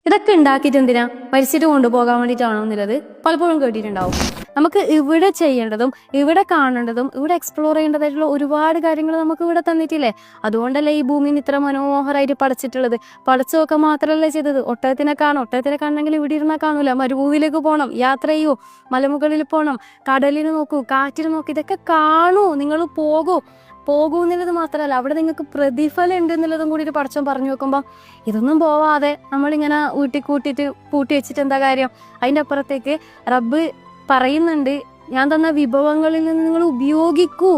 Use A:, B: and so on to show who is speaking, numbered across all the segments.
A: ഇതൊക്കെ ഉണ്ടാക്കിയിട്ട് എന്തിനാ മരിച്ചിട്ട് കൊണ്ടുപോകാൻ വേണ്ടിയിട്ടാണോ എന്നുള്ളത് പലപ്പോഴും കേട്ടിട്ടുണ്ടാവും. നമുക്ക് ഇവിടെ ചെയ്യേണ്ടതും ഇവിടെ കാണേണ്ടതും ഇവിടെ എക്സ്പ്ലോർ ചെയ്യേണ്ടതായിട്ടുള്ള ഒരുപാട് കാര്യങ്ങൾ നമുക്ക് ഇവിടെ തന്നിട്ടില്ലേ. അതുകൊണ്ടല്ലേ ഈ ഭൂമിന് ഇത്ര മനോഹരമായിട്ട് പടച്ചിട്ടുള്ളത്. പടച്ചൊക്കെ മാത്രമല്ലേ ചെയ്തത്. ഒട്ടകത്തിനെ കാണണമെങ്കിൽ ഇവിടെ ഇരുന്നാൽ കാണൂല. മരുഭൂമിയിലേക്ക് പോകണം, യാത്ര ചെയ്യൂ, മലമുകളിൽ പോകണം, കടലിന് നോക്കൂ, കാറ്റിന് നോക്കൂ, ഇതൊക്കെ കാണൂ, നിങ്ങൾ പോകൂ എന്നുള്ളത് മാത്രമല്ല അവിടെ നിങ്ങൾക്ക് പ്രതിഫലം ഉണ്ട് എന്നുള്ളതും കൂടി പടച്ചോൻ പറഞ്ഞു വെക്കുമ്പോൾ ഇതൊന്നും പോവാതെ നമ്മളിങ്ങനെ കൂട്ടിയിട്ട് പൂട്ടി വെച്ചിട്ട് എന്താ കാര്യം. അതിൻ്റെ അപ്പുറത്തേക്ക് റബ്ബ് പറയുന്നുണ്ട്, ഞാൻ തന്ന വിഭവങ്ങളിൽ നിന്ന് നിങ്ങളത് ഉപയോഗിക്കൂ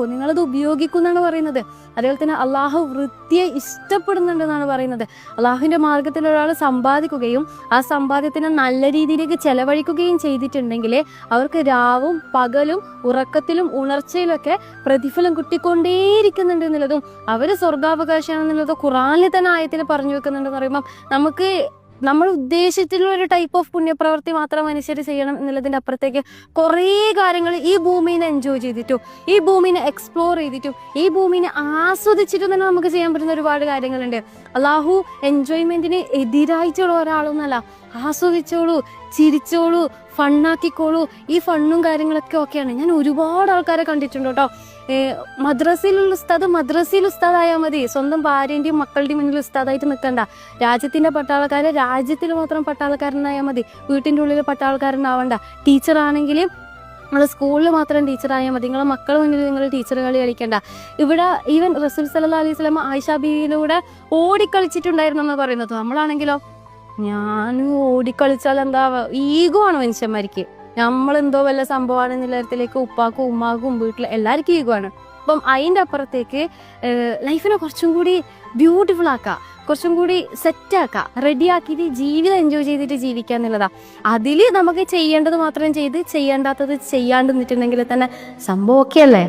A: എന്നാണ് പറയുന്നത്. അതേപോലെ തന്നെ അള്ളാഹു വൃത്തിയെ ഇഷ്ടപ്പെടുന്നുണ്ടെന്നാണ് പറയുന്നത്. അള്ളാഹുവിൻ്റെ മാർഗത്തിൽ ഒരാൾ സമ്പാദിക്കുകയും ആ സമ്പാദ്യത്തിനെ നല്ല രീതിയിലേക്ക് ചെലവഴിക്കുകയും ചെയ്തിട്ടുണ്ടെങ്കിൽ അവർക്ക് രാവും പകലും ഉറക്കത്തിലും ഉണർച്ചയിലൊക്കെ പ്രതിഫലം കിട്ടിക്കൊണ്ടേയിരിക്കുന്നുണ്ട് എന്നുള്ളതും അവർ സ്വർഗാവകാശമാണെന്നുള്ളതും ഖുർആനിൽ തന്നെ ആയത്തിൽ പറഞ്ഞു വെക്കുന്നുണ്ടെന്ന് പറയുമ്പം നമുക്ക് നമ്മൾ ഉദ്ദേശിച്ചിട്ടുള്ള ഒരു ടൈപ്പ് ഓഫ് പുണ്യപ്രവൃത്തി മാത്രം മനുഷ്യർ ചെയ്യണം എന്നുള്ളതിൻ്റെ അപ്പുറത്തേക്ക് കുറേ കാര്യങ്ങൾ ഈ ഭൂമിനെ എൻജോയ് ചെയ്തിട്ടും ഈ ഭൂമിനെ എക്സ്പ്ലോർ ചെയ്തിട്ടും ഈ ഭൂമിനെ ആസ്വദിച്ചിട്ടും തന്നെ നമുക്ക് ചെയ്യാൻ പറ്റുന്ന ഒരുപാട് കാര്യങ്ങളുണ്ട്. അള്ളാഹു എൻജോയ്മെന്റിന് എതിരായിട്ടുള്ള ഒരാളൊന്നല്ല. ആസ്വദിച്ചോളൂ, ചിരിച്ചോളൂ, ഫണ്ണാക്കിക്കോളൂ. ഈ ഫണ്ണും കാര്യങ്ങളൊക്കെ ഓക്കെയാണ്. ഞാൻ ഒരുപാട് ആൾക്കാരെ കണ്ടിട്ടുണ്ട് കേട്ടോ. മദ്രസയിൽ ഉസ്താദായാൽ മതി, സ്വന്തം ഭാര്യൻ്റെയും മക്കളുടെയും മുന്നിൽ ഉസ്താദായിട്ട് നിൽക്കണ്ട. രാജ്യത്തിന്റെ പട്ടാളക്കാരെ രാജ്യത്തിൽ മാത്രം പട്ടാളക്കാരനായാൽ മതി, വീട്ടിൻ്റെ ഉള്ളിൽ പട്ടാളക്കാരനാവണ്ട. ടീച്ചറാണെങ്കിൽ നിങ്ങൾ സ്കൂളിൽ മാത്രം ടീച്ചറായാൽ മതി, നിങ്ങളെ മക്കളുടെ മുന്നിൽ നിങ്ങൾ ടീച്ചർ കളി കളിക്കണ്ട. ഇവിടെ ഈവൻ റസൂൽ സല്ലല്ലാഹു അലൈഹി വസല്ലം ആയിഷ ബീവിയിലൂടെ ഓടിക്കളിച്ചിട്ടുണ്ടായിരുന്നു എന്ന് പറയുന്നത്. നമ്മളാണെങ്കിലോ ഞാൻ ഓടിക്കളിച്ചാൽ എന്താ ഈഗോ ആണ് മനുഷ്യന്മാർക്ക്. നമ്മളെന്തോ വല്ല സംഭവമാണെന്നുള്ള തരത്തിലേക്ക് ഉപ്പാക്കും ഉമ്മാക്കും വീട്ടിൽ എല്ലാവർക്കും ഈഗോ ആണ്. അപ്പം അതിൻ്റെ അപ്പുറത്തേക്ക് ലൈഫിനെ കുറച്ചും കൂടി ബ്യൂട്ടിഫുൾ ആക്കുക, കുറച്ചും കൂടി സെറ്റാക്കുക, റെഡിയാക്കിയിട്ട് ജീവിതം എൻജോയ് ചെയ്തിട്ട് ജീവിക്കുക എന്നുള്ളതാണ്. അതിൽ നമുക്ക് ചെയ്യേണ്ടത് മാത്രം ചെയ്ത് ചെയ്യേണ്ടാത്തത് ചെയ്യാണ്ട് നിന്നിട്ടുണ്ടെങ്കിൽ തന്നെ സംഭവം ഒക്കെ അല്ലേ.